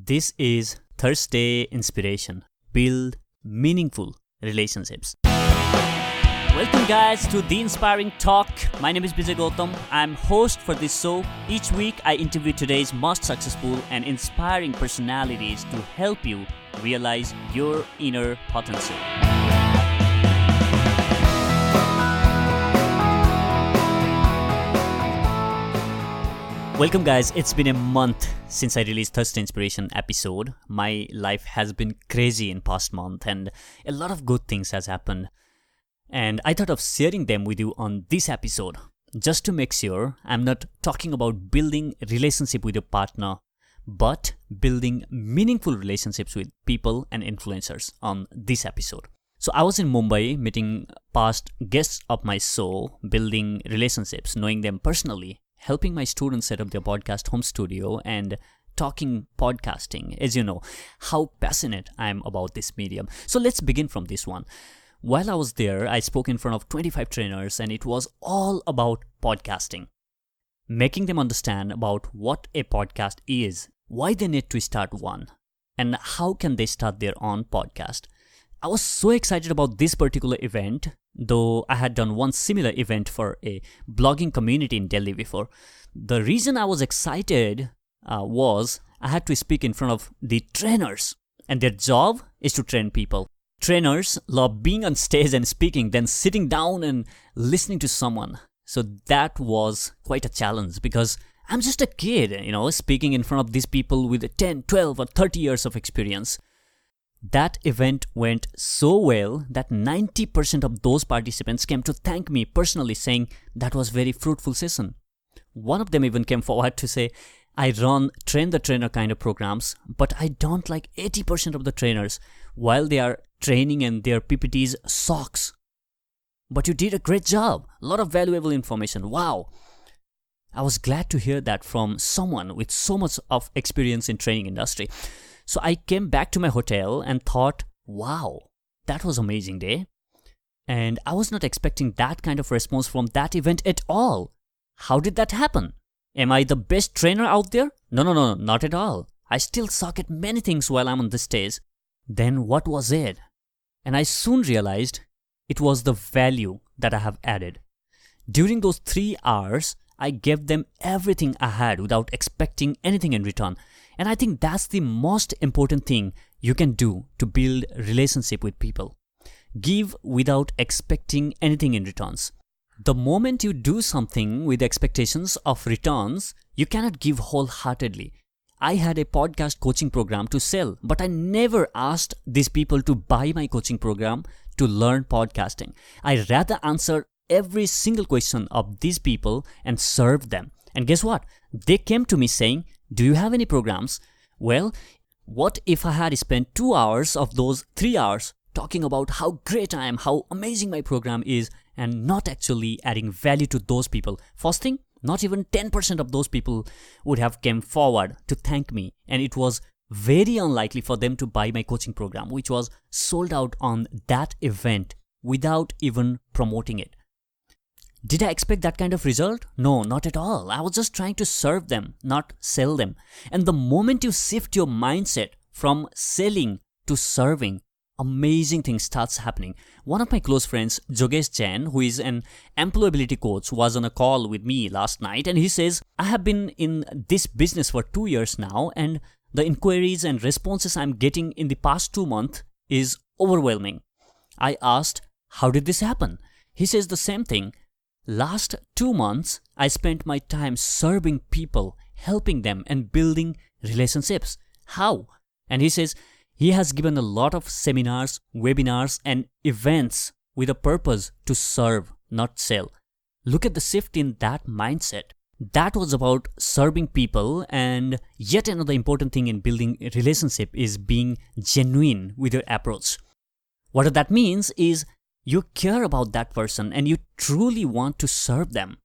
This is Thursday Inspiration. Build meaningful relationships. Welcome guys to The Inspiring Talk. My name is Gautam. I'm host for this show. Each week I interview today's most successful and inspiring personalities to help you realize your inner potential. Welcome guys, it's been a month since I released Thursday Inspiration episode. My life has been crazy in past month and a lot of good things has happened. And I thought of sharing them with you on this episode, just to make sure I'm not talking about building a relationship with your partner, but building meaningful relationships with people and influencers on this episode. So I was in Mumbai meeting past guests of my show, building relationships, knowing them personally, helping my students set up their podcast home studio and talking podcasting. As you know, how passionate I am about this medium. So let's begin from this one. While I was there, I spoke in front of 25 trainers and it was all about podcasting. Making them understand about what a podcast is, why they need to start one, and how can they start their own podcast. I was so excited about this particular event, though I had done one similar event for a blogging community in Delhi before. The reason I was excited was I had to speak in front of the trainers, and their job is to train people. Trainers love being on stage and speaking, then sitting down and listening to someone. So that was quite a challenge because I'm just a kid, speaking in front of these people with 10, 12 or 30 years of experience. That event went so well that 90% of those participants came to thank me personally, saying that was very fruitful session. One of them even came forward to say, I run train the trainer kind of programs, but I don't like 80% of the trainers while they are training and their PPTs sucks. But you did a great job. A lot of valuable information. Wow. I was glad to hear that from someone with so much of experience in training industry. So I came back to my hotel and thought, wow, that was an amazing day. And I was not expecting that kind of response from that event at all. How did that happen? Am I the best trainer out there? No, not at all. I still suck at many things while I'm on the stage. Then what was it? And I soon realized it was the value that I have added. During those 3 hours, I gave them everything I had without expecting anything in return. And I think that's the most important thing you can do to build a relationship with people. Give without expecting anything in returns. The moment you do something with expectations of returns, you cannot give wholeheartedly. I had a podcast coaching program to sell, but I never asked these people to buy my coaching program to learn podcasting. I rather answered every single question of these people and served them. And guess what? They came to me saying, do you have any programs? Well, what if I had spent 2 hours of those 3 hours talking about how great I am, how amazing my program is, and not actually adding value to those people? First thing, not even 10% of those people would have come forward to thank me. And it was very unlikely for them to buy my coaching program, which was sold out on that event without even promoting it. Did I expect that kind of result? No, not at all. I was just trying to serve them, not sell them. And the moment you shift your mindset from selling to serving, amazing things starts happening. One of my close friends, Jogesh Jain, who is an employability coach, was on a call with me last night and he says, I have been in this business for 2 years now and the inquiries and responses I'm getting in the past 2 months is overwhelming. I asked, how did this happen? He says the same thing. Last 2 months, I spent my time serving people, helping them and building relationships. How? And he says he has given a lot of seminars, webinars and events with a purpose to serve, not sell. Look at the shift in that mindset. That was about serving people, and yet another important thing in building a relationship is being genuine with your approach. What that means is you care about that person and you truly want to serve them.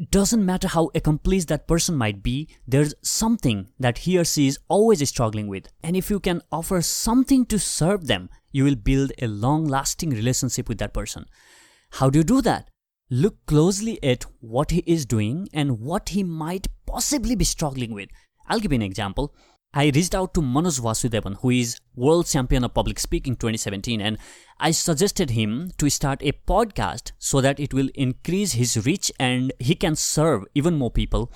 Doesn't matter how accomplished that person might be, there's something that he or she is always struggling with. And if you can offer something to serve them, you will build a long-lasting relationship with that person. How do you do that? Look closely at what he is doing and what he might possibly be struggling with. I'll give you an example. I reached out to Manoj Vasudevan, who is World Champion of Public Speaking 2017, and I suggested him to start a podcast so that it will increase his reach and he can serve even more people.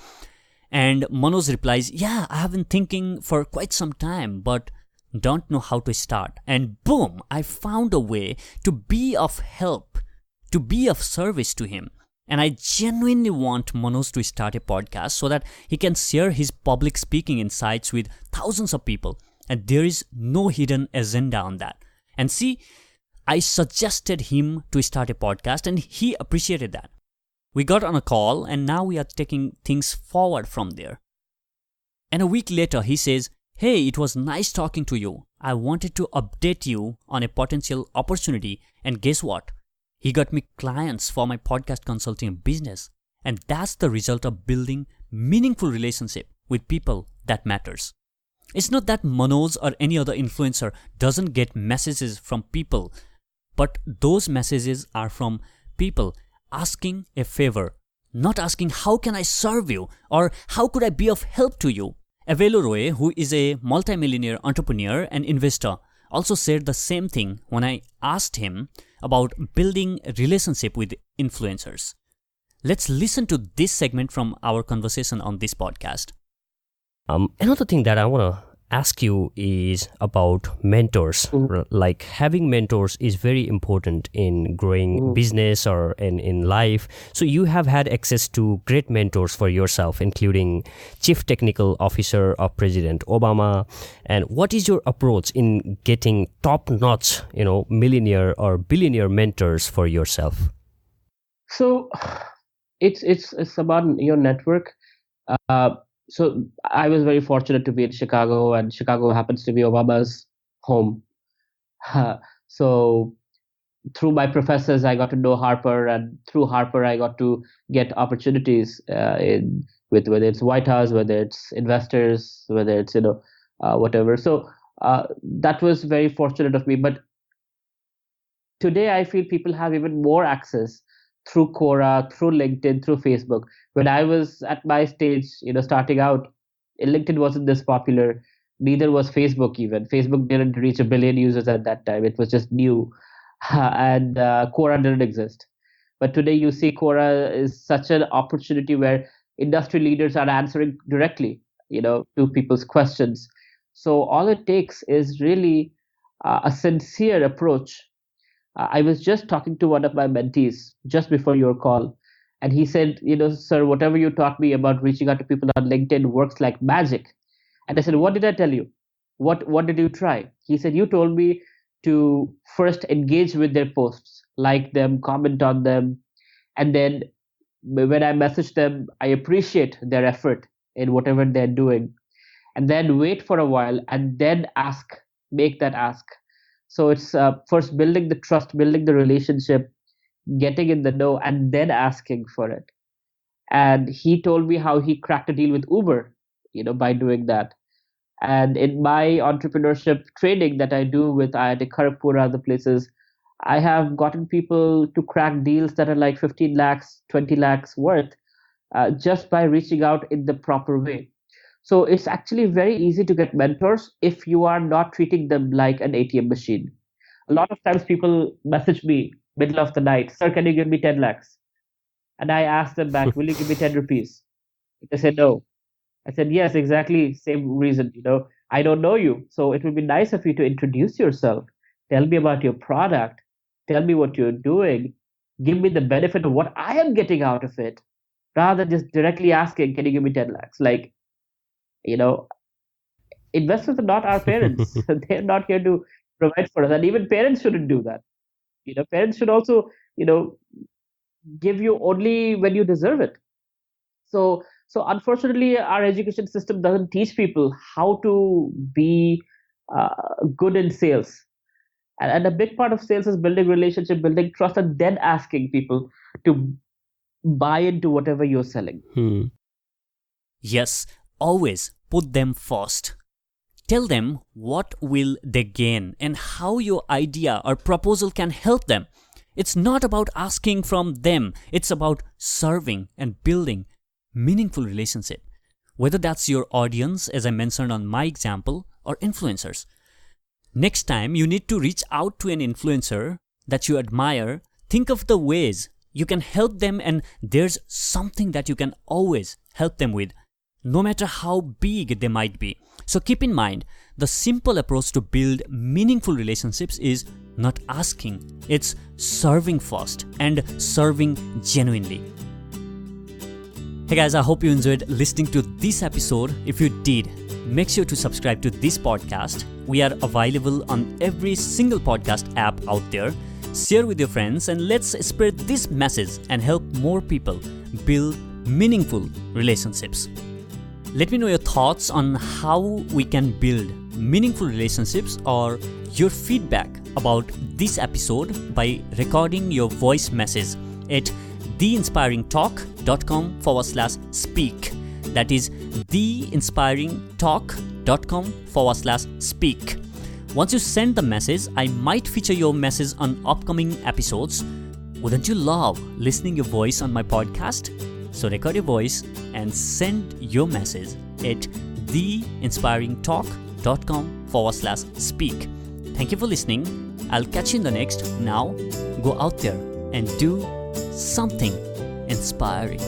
And Manoj replies, yeah, I have been thinking for quite some time, but don't know how to start. And boom, I found a way to be of help, to be of service to him. And I genuinely want Manoj to start a podcast so that he can share his public speaking insights with thousands of people. And there is no hidden agenda on that. And see, I suggested him to start a podcast and he appreciated that. We got on a call and now we are taking things forward from there. And a week later, he says, hey, it was nice talking to you. I wanted to update you on a potential opportunity. And guess what? He got me clients for my podcast consulting business. And that's the result of building meaningful relationship with people that matters. It's not that Manoj or any other influencer doesn't get messages from people, but those messages are from people asking a favor, not asking how can I serve you or how could I be of help to you. Avelo, who is a multimillionaire entrepreneur and investor, also said the same thing when I asked him about building a relationship with influencers. Let's listen to this segment from our conversation on this podcast. Another thing that I want to ask you is about mentors. Like having mentors is very important in growing business or in life. So you have had access to great mentors for yourself, including Chief Technical Officer of President Obama. And what is your approach in getting top-notch, millionaire or billionaire mentors for yourself? So it's about your network. So I was very fortunate to be in Chicago, and Chicago happens to be Obama's home. So through my professors, I got to know Harper, and through Harper, I got to get opportunities with whether it's White House, whether it's investors, whether it's whatever. So that was very fortunate of me. But today, I feel people have even more access through Quora, through LinkedIn, through Facebook. When I was at my stage, starting out, LinkedIn wasn't this popular. Neither was Facebook even. Facebook didn't reach 1 billion users at that time. It was just new. And Quora didn't exist. But today you see Quora is such an opportunity where industry leaders are answering directly, to people's questions. So all it takes is really a sincere approach. I was just talking to one of my mentees just before your call, and he said, sir, whatever you taught me about reaching out to people on LinkedIn works like magic. And I said, what did I tell you? What did you try? He said, you told me to first engage with their posts, like them, comment on them, and then when I message them, I appreciate their effort in whatever they're doing, and then wait for a while and then make that ask. So it's first building the trust, building the relationship, getting in the know, and then asking for it. And he told me how he cracked a deal with Uber, by doing that. And in my entrepreneurship training that I do with IIT Kharagpur, other places, I have gotten people to crack deals that are like 15 lakhs, 20 lakhs worth, just by reaching out in the proper way. So it's actually very easy to get mentors if you are not treating them like an ATM machine. A lot of times people message me middle of the night, sir, can you give me 10 lakhs? And I ask them back, will you give me 10 rupees? They said no. I said, yes, exactly same reason. I don't know you. So it would be nice of you to introduce yourself. Tell me about your product. Tell me what you're doing. Give me the benefit of what I am getting out of it, rather than just directly asking, can you give me 10 lakhs? Like, investors are not our parents. They're not here to provide for us. And even parents shouldn't do that. Parents should also, give you only when you deserve it. So unfortunately, our education system doesn't teach people how to be good in sales. And a big part of sales is building relationship, building trust, and then asking people to buy into whatever you're selling. Yes, always put them first. Tell them what will they gain and how your idea or proposal can help them. It's not about asking from them. It's about serving and building meaningful relationship. whether that's your audience, as I mentioned on my example, or influencers. Next time you need to reach out to an influencer that you admire, think of the ways you can help them, and there's something that you can always help them with, no matter how big they might be. So keep in mind, the simple approach to build meaningful relationships is not asking, it's serving first and serving genuinely. Hey guys, I hope you enjoyed listening to this episode. If you did, make sure to subscribe to this podcast. We are available on every single podcast app out there. Share with your friends and let's spread this message and help more people build meaningful relationships. Let me know your thoughts on how we can build meaningful relationships or your feedback about this episode by recording your voice message at theinspiringtalk.com/speak. That is theinspiringtalk.com/speak. Once you send the message, I might feature your message on upcoming episodes. Wouldn't you love listening your voice on my podcast? So record your voice and send your message at theinspiringtalk.com/speak. Thank you for listening. I'll catch you in the next. Now, go out there and do something inspiring.